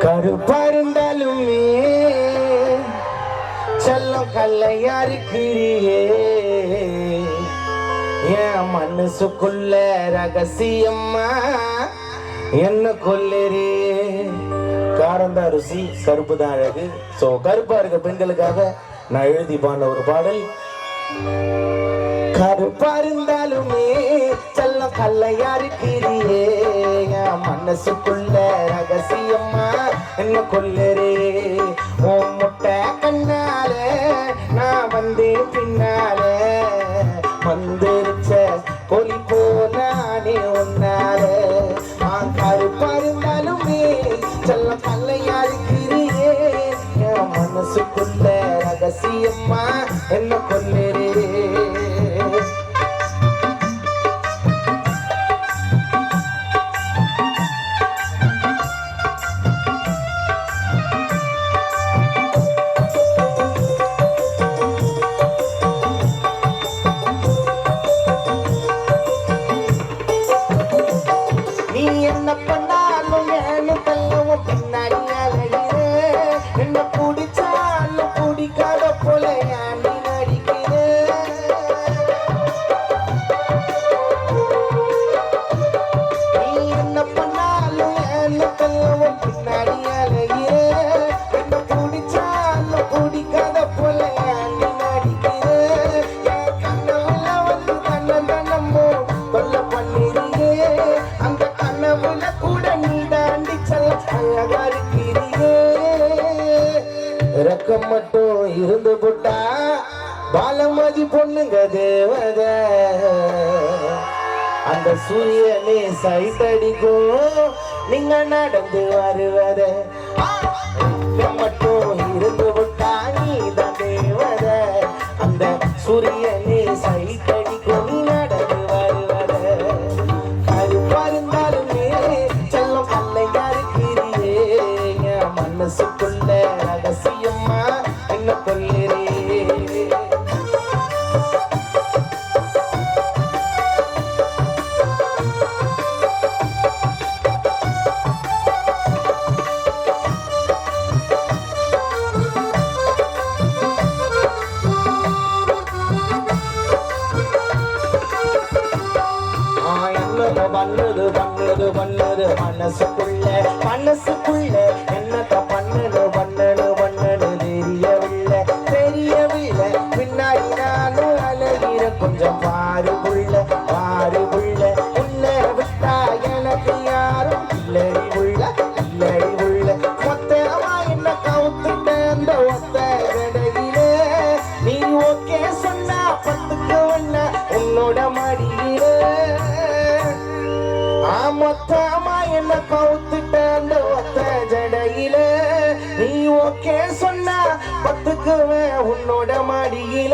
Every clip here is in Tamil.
கருப்பா இருந்தாலுமே செல்லம் கல்லையா இருக்கிறியே என் மனசுக்குள்ள ரகசியம்மா என்ன கொல்லரே. காரந்தா ருசி கருப்பு தான் அழகு. ஸோ கருப்பா இருக்க பெண்களுக்காக நான் எழுதி பாடின ஒரு பாடல். கருப்பா இருந்தாலுமே செல்லம் கல்லையா இருக்கிறியே என் மனசுக்குள்ள ரகசியம்மா என்ன கொல்லரே. உன் முட்டை கண்ணால நான் வந்தேன் பின்னால வந்துருச்ச பொலி போனானே உன்னால. கருப்பா இருந்தாலுமே செல்லம் கல்லையா இருக்கிறியே என் மனசுக்குள்ள ரகசியம்மா என்ன கொல்லரே. என்ன பண்ணாலும் ஏன்னு தள்ளவும் பின்னாடி அலையிற என்ன பிடிச்சாலும் பிடிக்காத போல ஏன்னு நடிக்கிற. நீ என்ன பண்ணாலும் ஏன்னு தள்ளவும் பின்னாடி அலையிற என்ன பிடிச்சாலும் பிடிக்காத போல ஏன்னு நடிக்கிற. என் கண்ணவுல வந்து தன்னமோ தொல்ல பண்ணிருக்கே அந்த கனவுல கூட நீ தாண்டி செல்ல அழகா இருக்கிறியே. ரக்கம் மட்டும் இருந்து போட்டா பாலமதி பொண்ணுங்க தேவத அந்த சூரியனே சைட் அடிக்கும் நீங்க நடந்து வருவத. ரக்கம் மட்டும் இருந்து போட்டா நீ தான் தேவத அந்த சூரியனே சைட் அடிக்கும் நீ நடந்து வருவத. கருப்பா இருந்தாலுமே செல்லம் கல்லையா இருக்கிறியே என் மனசுக்குள்ள ரகசியம்மா என்ன கொல்லரே. பண்ணது பண்ணது பண்ணது மனசுக்குள்ள என்னத்த பண்ணனு பண்ணனு பண்ணனு தெரியவில்லை தெரியவில்லை. பின்னாடி நானும் அழகிற கொஞ்சம் பாரு புள்ள உன்னை விட்டா எனக்கு யாரும் இல்லடி உள்ள இல்லடி உள்ள. மொத்தமா என்ன கவுத்துட்ட அந்த ஒத்த கடையிலே நீ ஓகே சொன்னா பத்துக்கு ஒன்ன உன்னோட மடியில. மொத்தமா என்ன கவுத்துட்ட அந்த ஒத்த ஜடையில நீ ஓகே சொன்னா பத்துக்குவே உன்னோட மடியில.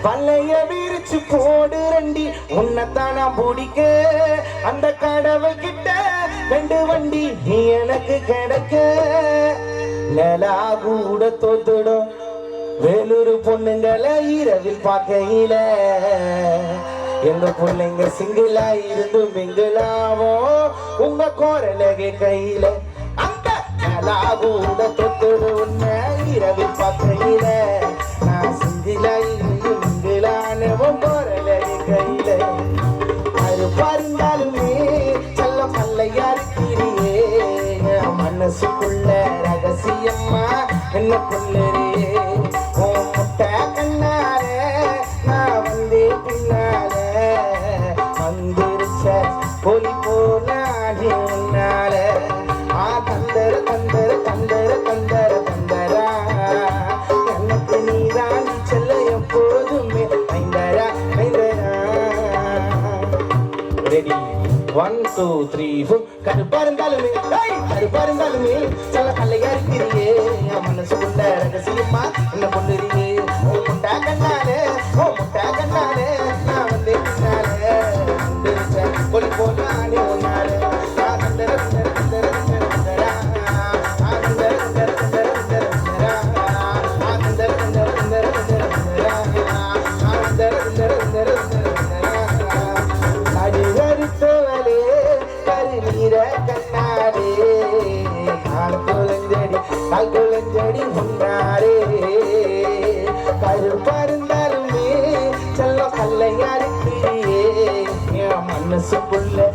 வலைய விரிச்சு போடு ரெண்டி உன்னைத்தான் நான் பிடிக்க அந்த கடவை கிட்ட 2 வண்டி நீ எனக்கு கிடைக்க. நிலா கூட தோத்துடும் வேலூர் பொண்ணுங்களை இரவில் பார்க்கையில எங்க பிள்ளைங்க சிங்கிளா இருந்து மிங்கிளாவோ உங்க கோரலகை கையில. அந்த நிலா கூட தொத்துடு உன்னை இரவில் பார்க்கையில நான் சிங்கிளா இருந்து மிங்கிளான கோரலகை கையில. கருப்பா இருந்தாலுமே செல்லம் கல்லையா இருக்கிறியே என் மனசுக்குள்ள ரகசியம்மா என்ன கொல்லரே. உன் முட்டை கண்ணார நான் வந்தே பின்னால வந்துருச்ச பொலி போனாடி உன்னால. தந்தர தந்தர தந்தர தந்தர தந்தரா எனக்கு நீதான் செல்ல எப்போதுமே ஐந்தரா ஐந்தரா. ரெடி 1 2 3 4. கருப்பா இருந்தாலுமே செல்ல கல்லையா இருக்கிறியே என் மனசுக்குள்ள ரகசியம்மா என்ன கொண்டுறியே. முட்டா கண்ணாலே நான் வந்து பின்னாலே பொலி போனாலே ஒன்னாலே. தந்தர தந்தர தந்தர தந்தரா தந்தர தந்தர தந்தர தந்தரா தந்தர தந்தர தந்தர தந்தரா தந்தர தந்தர தந்தர தந்தரா. கருவறுத்தவளே கருநீர கண்ணாலே அடி முன்னாரே கருப்பா இருந்தாலுமே செல்ல கல்லையா இருக்கிறியே என் மனசுக்குள்ள